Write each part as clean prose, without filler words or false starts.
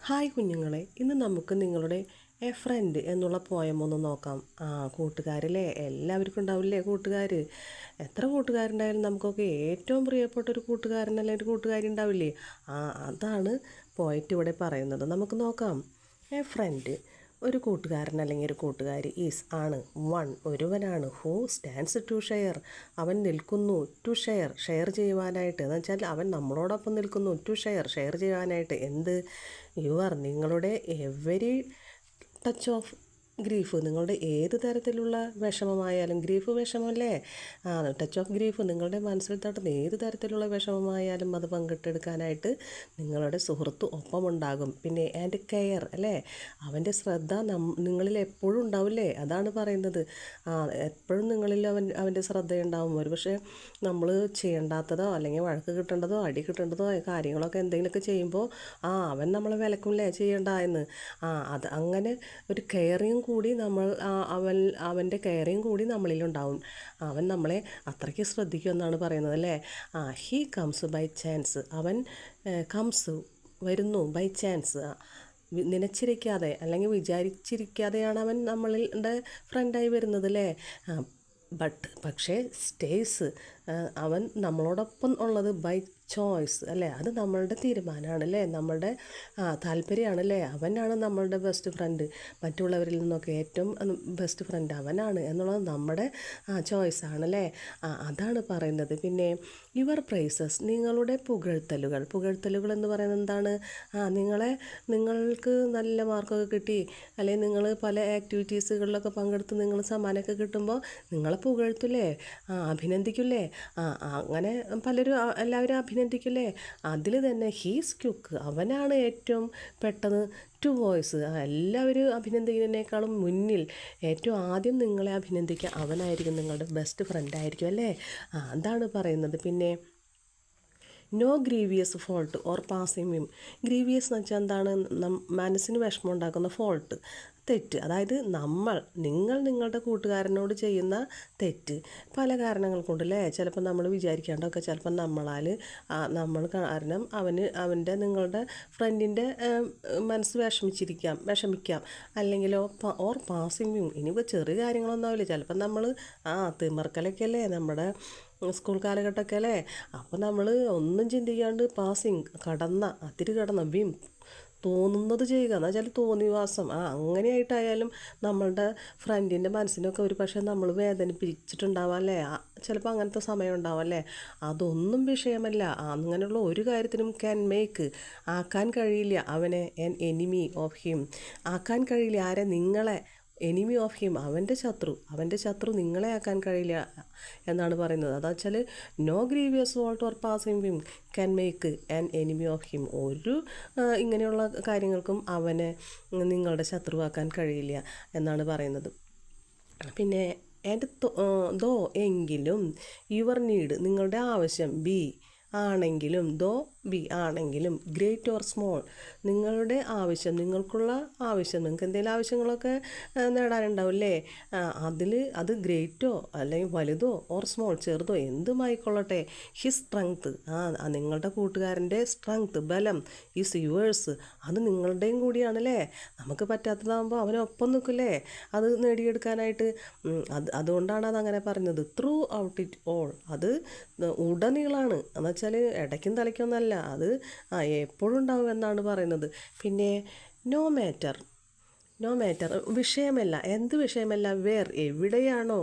Hi കുഞ്ഞുങ്ങളെ, ഇന്ന് നമുക്ക് നിങ്ങളുടെ എ ഫ്രണ്ട് എന്നുള്ള പോയം ഒന്ന് നോക്കാം. കൂട്ടുകാരില്ലേ, എല്ലാവർക്കും ഉണ്ടാവില്ലേ കൂട്ടുകാർ? എത്ര കൂട്ടുകാരുണ്ടായാലും നമുക്കൊക്കെ ഏറ്റവും പ്രിയപ്പെട്ട ഒരു കൂട്ടുകാരനല്ലേ ഒരു കൂട്ടുകാരി ഉണ്ടാവില്ലേ? അതാണ് പോയിട്ട് ഇവിടെ പറയുന്നത്. നമുക്ക് നോക്കാം. എ ഫ്രണ്ട് ഒരു കൂട്ടുകാരൻ അല്ലെങ്കിൽ ഒരു കൂട്ടുകാരി ആണ് വൺ ഒരുവനാണ്. ഹൂ സ്റ്റാൻഡ്സ് ടു ഷെയർ അവൻ നിൽക്കുന്നു. ടു ഷെയർ ചെയ്യുവാനായിട്ട് എന്ന് വെച്ചാൽ അവൻ നമ്മളോടൊപ്പം നിൽക്കുന്നു. ടു ഷെയർ ചെയ്യുവാനായിട്ട് എന്ത്? നിങ്ങളുടെ എവരി ടച്ച് ഓഫ് ഗ്രീഫ്, നിങ്ങളുടെ ഏത് തരത്തിലുള്ള വിഷമമായാലും, ഗ്രീഫ് വിഷമമല്ലേ, ടച്ച് ഓഫ് ഗ്രീഫ്, നിങ്ങളുടെ മനസ്സിൽ തട്ടുന്ന ഏത് തരത്തിലുള്ള വിഷമമായാലും അത് പങ്കിട്ടെടുക്കാനായിട്ട് നിങ്ങളുടെ സുഹൃത്ത് ഒപ്പമുണ്ടാകും. പിന്നെ ആൻഡ് കെയർ അല്ലേ, അവൻ്റെ ശ്രദ്ധ നിങ്ങളിൽ എപ്പോഴും ഉണ്ടാവില്ലേ, അതാണ് പറയുന്നത്. എപ്പോഴും നിങ്ങളിൽ അവൻ്റെ ശ്രദ്ധയുണ്ടാവും. ഒരുപക്ഷെ നമ്മൾ ചെയ്യേണ്ടാത്തതോ അല്ലെങ്കിൽ വഴക്ക് കിട്ടേണ്ടതോ അടി കിട്ടേണ്ടതോ കാര്യങ്ങളൊക്കെ എന്തെങ്കിലുമൊക്കെ ചെയ്യുമ്പോൾ അവൻ നമ്മളെ വിലക്കുമല്ലേ ചെയ്യണ്ട എന്ന്. അത് അങ്ങനെ ഒരു കെയറിങ് കൂടി അവൻ്റെ കെയറിങ് കൂടി നമ്മളിലുണ്ടാവും. അവൻ നമ്മളെ അത്രയ്ക്ക് ശ്രദ്ധിക്കുമെന്നാണ് പറയുന്നത് അല്ലേ. ഹീ കംസ് ബൈ ചാൻസ്, അവൻ വരുന്നു ബൈ ചാൻസ്, നനച്ചിരിക്കാതെ അല്ലെങ്കിൽ വിചാരിച്ചിരിക്കാതെയാണ് അവൻ നമ്മളുടെ ഫ്രണ്ടായി വരുന്നത് അല്ലേ. പക്ഷേ സ്റ്റേയ്സ്, അവൻ നമ്മളോടൊപ്പം ഉള്ളത് ബൈ ചോയ്സ് അല്ലേ, അത് നമ്മളുടെ തീരുമാനമാണ് അല്ലേ, നമ്മളുടെ താല്പര്യമാണല്ലേ. അവനാണ് നമ്മളുടെ ബെസ്റ്റ് ഫ്രണ്ട്, മറ്റുള്ളവരിൽ നിന്നൊക്കെ ഏറ്റവും ബെസ്റ്റ് ഫ്രണ്ട് അവനാണ് എന്നുള്ളത് നമ്മുടെ ചോയ്സാണല്ലേ. അതാണ് പറയുന്നത്. പിന്നെ യുവർ പ്രൈസസ്, നിങ്ങളുടെ പുകഴ്ത്തലുകൾ എന്ന് പറയുന്നത് എന്താണ്? നിങ്ങൾക്ക് നല്ല മാർക്കൊക്കെ കിട്ടി അല്ലെങ്കിൽ നിങ്ങൾ പല ആക്ടിവിറ്റീസുകളിലൊക്കെ പങ്കെടുത്ത് നിങ്ങൾ സമ്മാനമൊക്കെ കിട്ടുമ്പോൾ നിങ്ങളെ പുകഴ്ത്തില്ലേ, അഭിനന്ദിക്കില്ലേ. അങ്ങനെ എല്ലാവരും അഭിനന്ദിക്കില്ലേ. അതിൽ തന്നെ ഹീസ് ക്യുക്ക്, അവനാണ് ഏറ്റവും പെട്ടെന്ന് ടു വോയ്സ്, എല്ലാവരും അഭിനന്ദിക്കുന്നതിനേക്കാളും മുന്നിൽ ഏറ്റവും ആദ്യം നിങ്ങളെ അഭിനന്ദിക്കുക അവനായിരിക്കും, നിങ്ങളുടെ ബെസ്റ്റ് ഫ്രണ്ടായിരിക്കും അല്ലേ. അതാണ് പറയുന്നത്. പിന്നെ no grievous fault or passing whim. Grievous എന്ന് വെച്ചാൽ എന്താണ്? മനസ്സിന് വിഷമം ഉണ്ടാക്കുന്ന ഫോൾട്ട്, തെറ്റ്. അതായത് നിങ്ങൾ നിങ്ങളുടെ കൂട്ടുകാരനോട് ചെയ്യുന്ന തെറ്റ് പല കാരണങ്ങൾ കൊണ്ടല്ലേ. ചിലപ്പോൾ നമ്മൾ വിചാരിക്കേണ്ടതൊക്കെ ചിലപ്പോൾ നമ്മൾ കാരണം നിങ്ങളുടെ ഫ്രണ്ടിൻ്റെ മനസ്സ് വിഷമിക്കാം. അല്ലെങ്കിലോ ഓർ പാസിംഗ് വ്യൂ, ഇനിയിപ്പോൾ ചെറിയ കാര്യങ്ങളൊന്നും ആവില്ല. ചിലപ്പോൾ നമ്മൾ തിമർക്കലൊക്കെ അല്ലേ നമ്മുടെ സ്കൂൾ കാലഘട്ടമൊക്കെ അല്ലേ. അപ്പോൾ നമ്മൾ ഒന്നും ചിന്തിക്കാണ്ട് അതിര് കടന്ന വിം തോന്നുന്നത് ചെയ്യുക എന്ന് വെച്ചാൽ തോന്നിവാസം അങ്ങനെയായിട്ടായാലും നമ്മളുടെ ഫ്രണ്ടിൻ്റെ മനസ്സിനൊക്കെ ഒരു പക്ഷേ നമ്മൾ വേദനിപ്പിച്ചിട്ടുണ്ടാവാം അല്ലേ. ചിലപ്പോൾ അങ്ങനത്തെ സമയം ഉണ്ടാവും അല്ലേ. അതൊന്നും വിഷയമല്ല. അങ്ങനെയുള്ള ഒരു കാര്യത്തിനും ആക്കാൻ കഴിയില്ല അവനെ എനിമി ഓഫ് ഹിം. ആക്കാൻ കഴിയില്ല ആരെ? നിങ്ങളെ എനിമി ഓഫ് ഹിം, അവൻ്റെ ശത്രു നിങ്ങളെ ആക്കാൻ കഴിയില്ല എന്നാണ് പറയുന്നത്. അതാ വെച്ചാൽ no grievous fault or passing whim can make an enemy of him. ഇങ്ങനെയുള്ള കാര്യങ്ങൾക്കും അവനെ നിങ്ങളുടെ ശത്രുവാക്കാൻ കഴിയില്ല എന്നാണ് പറയുന്നത്. പിന്നെ ആൻഡ് എങ്കിലും യുവർ നീഡ്, നിങ്ങളുടെ ആവശ്യം ആണെങ്കിലും ഗ്രേറ്റ് ഓർ സ്മോൾ, നിങ്ങൾക്കുള്ള ആവശ്യം, നിങ്ങൾക്ക് എന്തെങ്കിലും ആവശ്യങ്ങളൊക്കെ നേടാനുണ്ടാവില്ലേ. അത് ഗ്രേറ്റോ അല്ലെങ്കിൽ വലുതോ ഓർ സ്മോൾ ചെറുതോ എന്തുമായിക്കൊള്ളട്ടെ, ഹിസ് സ്ട്രെങ്ത്, നിങ്ങളുടെ കൂട്ടുകാരൻ്റെ സ്ട്രെങ്ത് ബലം, ഈസ് യുവേഴ്സ്, അത് നിങ്ങളുടെയും കൂടിയാണല്ലേ. നമുക്ക് പറ്റാത്തതാകുമ്പോൾ അവനൊപ്പം നിൽക്കില്ലേ അത് നേടിയെടുക്കാനായിട്ട്. അതുകൊണ്ടാണ് അതങ്ങനെ പറഞ്ഞത്. ത്രൂ ഔട്ട് ഇറ്റ് ഓൾ, അത് ഉടനീളാണ് എന്ന് വെച്ചാൽ ഇടയ്ക്കും തലയ്ക്കൊന്നല്ല, അത് എപ്പോഴും ഉണ്ടാവും എന്നാണ് പറയുന്നത്. പിന്നെ നോ മാറ്റർ വിഷയമല്ല, എന്ത് വിഷയമല്ല, എവിടെയാണോ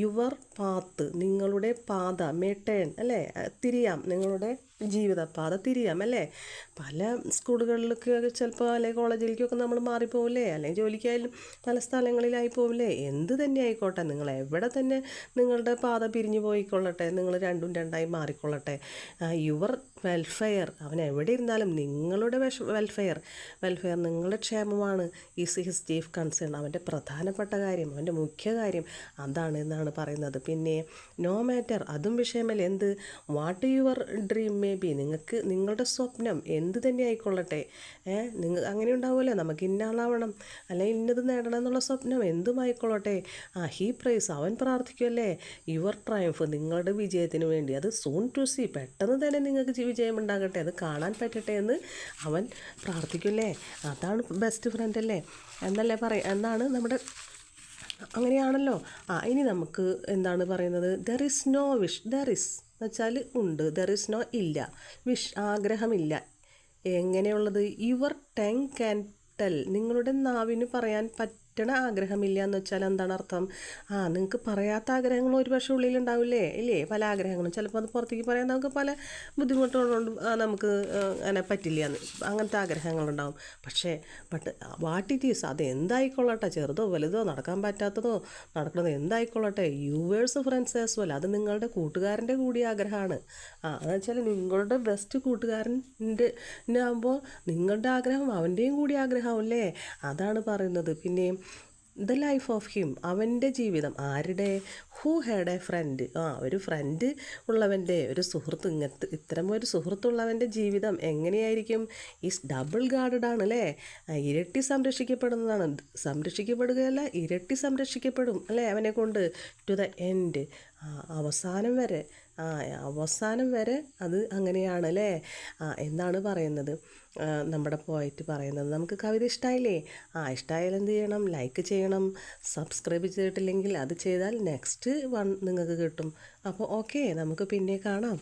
യുവർ പാത്ത്, നിങ്ങളുടെ പാത, ടേൺ അല്ലേ, തിരിയാം, നിങ്ങളുടെ ജീവിതപാത തിരിയാം അല്ലേ. പല സ്കൂളുകളിലൊക്കെ ചിലപ്പോൾ അല്ലെങ്കിൽ കോളേജിലേക്കൊക്കെ നമ്മൾ മാറിപ്പോവില്ലേ, അല്ലെങ്കിൽ ജോലിക്കായാലും പല സ്ഥലങ്ങളിലായി പോവില്ലേ. എന്ത് തന്നെ ആയിക്കോട്ടെ, നിങ്ങൾ എവിടെ തന്നെ നിങ്ങളുടെ പാത പിരിഞ്ഞു പോയിക്കൊള്ളട്ടെ, നിങ്ങൾ രണ്ടായി മാറിക്കൊള്ളട്ടെ, യുവർ വെൽഫെയർ, അവൻ എവിടെ ഇരുന്നാലും നിങ്ങളുടെ വെൽഫെയർ നിങ്ങളുടെ ക്ഷേമമാണ് ഈസ് ഹിസ് ചീഫ് കൺസേൺ, അവൻ്റെ പ്രധാനപ്പെട്ട കാര്യം, അവൻ്റെ മുഖ്യ കാര്യം അതാണ് എന്നാണ് പറയുന്നത്. പിന്നെ നോ മാറ്റർ, അതും വിഷയമല്ല, എന്ത്? What your dream may be, നിങ്ങളുടെ സ്വപ്നം എന്ത് തന്നെ ആയിക്കൊള്ളട്ടെ, അങ്ങനെ ഉണ്ടാവുമല്ലോ, നമുക്ക് ഇന്ന ആളാവണം അല്ലെങ്കിൽ ഇന്നത് നേടണം എന്നുള്ള സ്വപ്നം എന്തുമായിക്കൊള്ളട്ടെ, ഹീ പ്രൈസ്, അവൻ പ്രാർത്ഥിക്കുമല്ലേ യുവർ ട്രയംഫ്, നിങ്ങളുടെ വിജയത്തിന് വേണ്ടി. അത് സൂൺ ടു സീ, പെട്ടെന്ന് തന്നെ നിങ്ങൾക്ക് വിജയമുണ്ടാകട്ടെ, അത് കാണാൻ പറ്റട്ടെ എന്ന് അവൻ പ്രാർത്ഥിക്കുമല്ലേ. അതാണ് ബെസ്റ്റ് ഫ്രണ്ട് അല്ലേ എന്നാണ് നമ്മുടെ, അങ്ങനെയാണല്ലോ. ഇനി നമുക്ക് എന്താണ് പറയുന്നത്, there is no wish, there is എന്ന് വെച്ചാൽ ഉണ്ട്, ദർ ഇസ് നോ ഇല്ല, വിഷ് ആഗ്രഹമില്ല. എങ്ങനെയുള്ളത്, യുവർ ടങ് ക്യാൻ ടെൽ, നിങ്ങളുടെ നാവിന് പറയാൻ പറ്റണ ആഗ്രഹമില്ല എന്ന് വെച്ചാൽ എന്താണ് അർത്ഥം? നിങ്ങൾക്ക് പറയാത്ത ആഗ്രഹങ്ങൾ ഒരു പക്ഷേ ഉള്ളിലുണ്ടാവില്ലേ, ഇല്ലേ? പല ആഗ്രഹങ്ങളും ചിലപ്പോൾ അത് പുറത്തേക്ക് പറയാൻ നമുക്ക് പല ബുദ്ധിമുട്ടുകളുണ്ട്, നമുക്ക് അങ്ങനെ പറ്റില്ല എന്ന്, അങ്ങനത്തെ ആഗ്രഹങ്ങളുണ്ടാവും. ബട്ട് വാട്ട് ഇറ്റ് ഈസ്, അത് എന്തായിക്കൊള്ളട്ടെ, ചെറുതോ വലുതോ, നടക്കാൻ പറ്റാത്തതോ നടക്കുന്നത് എന്തായിക്കൊള്ളട്ടെ, യുവേഴ്സ് ഫ്രണ്ട്സ് ആസ് വെൽ, അത് നിങ്ങളുടെ കൂട്ടുകാരൻ്റെ കൂടി ആഗ്രഹമാണ്. എന്ന് വെച്ചാൽ നിങ്ങളുടെ ബെസ്റ്റ് കൂട്ടുകാരൻ്റെ ആകുമ്പോൾ നിങ്ങളുടെ ആഗ്രഹം അവൻ്റെയും കൂടി ആഗ്രഹമല്ലേ, അതാണ് പറയുന്നത്. പിന്നെ ദ ലൈഫ് ഓഫ് ഹിം, അവൻ്റെ ജീവിതം, ആരുടെ, ഹൂ ഹാഡ് എ ഫ്രണ്ട്, ഒരു ഫ്രണ്ട് ഉള്ളവൻ്റെ, ഒരു സുഹൃത്ത്, ഇത്തരം ഒരു സുഹൃത്തുള്ളവൻ്റെ ജീവിതം എങ്ങനെയായിരിക്കും? ഈസ് ഡബിൾ ഗാർഡഡ് ആണ് അല്ലേ, ഇരട്ടി സംരക്ഷിക്കപ്പെടുന്നതാണ്, സംരക്ഷിക്കപ്പെടുകയല്ല ഇരട്ടി സംരക്ഷിക്കപ്പെടും അല്ലേ അവനെ കൊണ്ട്, ടു ദ എൻഡ്, അവസാനം വരെ, അവസാനം വരെ അത് അങ്ങനെയാണ് അല്ലേ എന്നാണ് പറയുന്നത് നമ്മുടെ പോയിട്ട് പറയുന്നത്. നമുക്ക് കവിത ഇഷ്ടമായില്ലേ? ഇഷ്ടമായാൽ എന്ത് ചെയ്യണം? ലൈക്ക് ചെയ്യണം. സബ്സ്ക്രൈബ് ചെയ്തിട്ടില്ലെങ്കിൽ അത് ചെയ്താൽ നെക്സ്റ്റ് നിങ്ങൾക്ക് കിട്ടും. അപ്പോൾ ഓക്കെ, നമുക്ക് പിന്നെ കാണാം.